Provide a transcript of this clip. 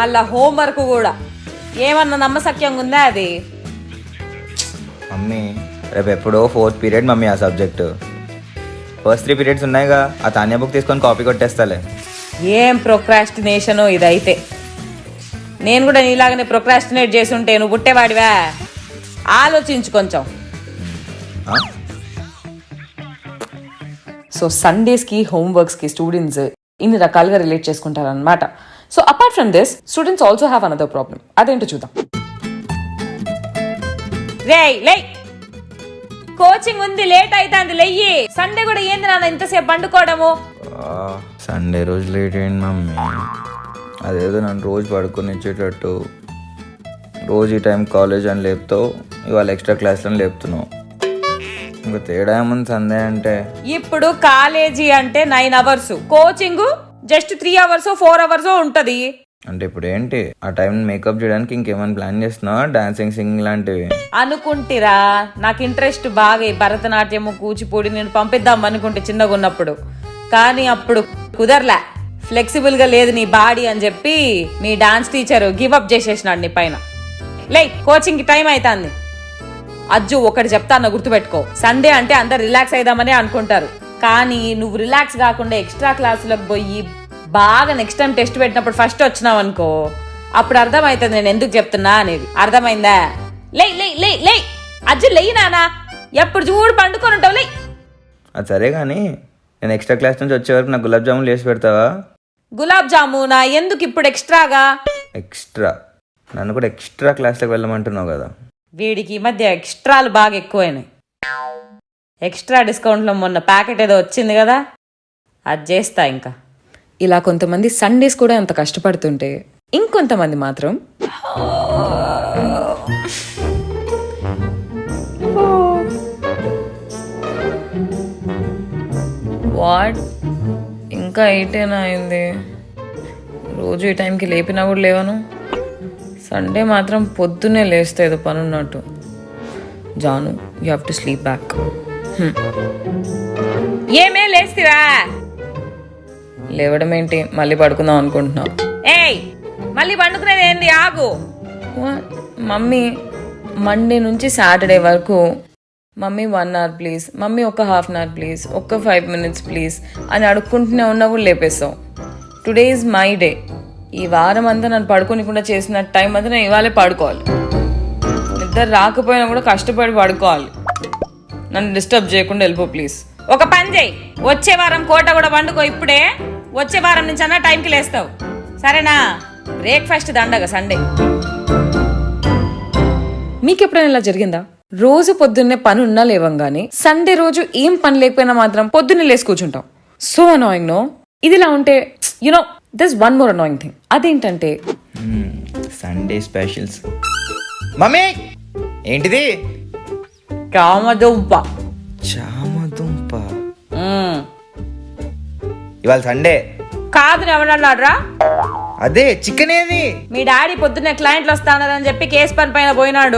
మళ్ళా హోంవర్క్ కూడా ఏమన్నా నమ్మసక్యంగా ఉందా అది? మమ్మీ రేపు ఎప్పుడో 4th పీరియడ్ మమ్మీ ఆ సబ్జెక్టు. ఫస్ట్ 3 పీరియడ్స్ ఉన్నాయిగా, ఆ తాన్యా బుక్ తీసుకొని కాపీ కొట్టేస్తాలే. ఏం ప్రొక్రాస్టినేషను ఇదైతే. నేను కూడా నీలాగానే ప్రొక్రాస్టినేట్ చేసి ఉంటే నువ్వు పుట్టేవాడివా? ఆలోచించు కొంచెం. సో సండేస్కి హోంవర్క్స్కి స్టూడెంట్స్ ఇన్ని రకాలుగా రిలేట్ చేసుకుంటారనమాట. So apart from this students also have another problem. అదేంటో చూద్దాం. లే కోచింగ్ ఉంది, లేట్ అవుతుంది, లెయ్యి. సండే కూడా ఏంది నాన్న ఇంతసేపు పండుకోవడము? సండే రోజు లేట్ అయింది మమ్మీ. అదేదో నన్ను రోజు పడుకొని ఇచ్చేటట్టు రోజు ఈ టైం కాలేజ్ అని లేపుతావు, ఇవాళ ఎక్స్ట్రా క్లాస్లను లేపుతున్నావు. ఇంకా తేడా ఏముంది సండే అంటే? ఇప్పుడు కాలేజీ అంటే 9 hours, coaching just 3 hours 4 hours ఉంటది. అంటే ఇప్పుడు ఏంటి ఆ టైం మేకప్ చేయడానికి ఇంకేమైనా ప్లాన్ చేస్తున్నావా? డాన్సింగ్, సింగింగ్ లాంటివి అనుకుంటిరా? నాకు ఇంట్రెస్ట్ బాగా ఈ భరతనాట్యము, కూచిపూడి నేను పంపిద్దాం అనుకుంటే చిన్నగా ఉన్నప్పుడు, కానీ అప్పుడు కుదరలే. ఫ్లెక్సిబుల్ గా లేదు నీ బాడీ అని చెప్పి మీ డాన్స్ టీచర్ గివ్ అప్ చేసేసినాడు నీ పైన. లే కోచింగ్ కి టైం అవుతుంది. అజ్జు ఒకటి చెప్తాను గుర్తుపెట్టుకో, సండే అంటే అందరు రిలాక్స్ అయిదామనే అనుకుంటారు, కానీ నువ్వు రిలాక్స్ కాకుండా ఎక్స్ట్రా క్లాసులకు పోయి బాగా నెక్స్ట్ టైం టెస్ట్ పెట్టినప్పుడు ఫస్ట్ వచ్చినావు అనుకో, అప్పుడు అర్థమవుతుంది నేను ఎందుకు చెప్తున్నా అనేది. అర్థమైందా? లే లే లే లే అజ్జు లెయ్యి నానా, ఎప్పుడు చూడు పండుకొని ఉంటావు. లే. అది సరే కానీ నేను ఎక్స్ట్రా క్లాస్ నుంచి వచ్చే వరకు నాకు గులాబ్ జామున్ చేసి పెడతావా? గులాబ్ జామునా? ఎందుకు ఇప్పుడు ఎక్స్ట్రాగా? ఎక్స్ట్రా నన్ను కూడా ఎక్స్ట్రా క్లాస్లోకి వెళ్ళమంటున్నావు కదా. వీడికి ఈ మధ్య ఎక్స్ట్రాలు బాగా ఎక్కువైనాయి. ఎక్స్ట్రా డిస్కౌంట్లో మొన్న ప్యాకెట్ ఏదో వచ్చింది కదా, అది చేస్తా. ఇంకా ఇలా కొంతమంది సండేస్ కూడా ఎంత కష్టపడుతుంటే ఇంకొంతమంది మాత్రం వాట్ ఇంకా 8 అయింది. రోజు ఈ టైంకి లేపినా కూడా లేవను. సండే మాత్రం పొద్దున్నే లేస్తే ఏదో పని ఉన్నట్టు. Janu, you have to sleep back. ఏమే లేస్తావా? లేవడం ఏంటి, మళ్ళీ పడుకుందాం అనుకుంటున్నావు? ఏయ్ మళ్ళీ పండుకునేది ఏంది? ఆగు. మమ్మీ మండే నుంచి సాటర్డే వరకు మమ్మీ 1 hour ప్లీజ్, మమ్మీ ఒక 1/2 hour ప్లీజ్, ఒక్క 5 minutes ప్లీజ్ అని అడుక్కుంటూనే ఉన్నా కూడా లేపేస్తావు. Today is my day. ఈ వారం అంతా నన్ను పడుకోనికుండా చేసిన టైం అంతా నేను ఇవాళే పడుకోవాలి. నిద్ర రాకపోయినా కూడా కష్టపడి పడుకోవాలి. నన్ను డిస్టర్బ్ చేయకుండా వెళ్ళిపో ప్లీజ్. ఒక పని చేయి, వచ్చే వారం కోట కూడా వండుకో. ఇప్పుడే వచ్చే వారం నుంచి అన్నా టైంకి లేస్తావు, సరేనా? బ్రేక్ఫాస్ట్ దండగా సండే. మీకు ఎప్పుడైనా ఇలా జరిగిందా? రోజు పొద్దున్నే పని ఉన్నా లేవంగానే సండే రోజు ఏం పని లేకపోయినా మాత్రం పొద్దున్నే లేసి కూర్చుంటాం. So annoying no? ఇదిలా ఉంటే you know this one more annoying thing. అదేంటంటే సండే స్పెషల్స్. మమ్మీ ఏంటిది? చామదుంప. చామదుంప ఇవాళ సండే కాదు, ఎవరన్నాడ్రా? అదే చికెన్. ఏది? మీ డాడీ పొద్దున్నే క్లయింట్లు వస్తానని చెప్పి కేసు పని పైన పోయినాడు.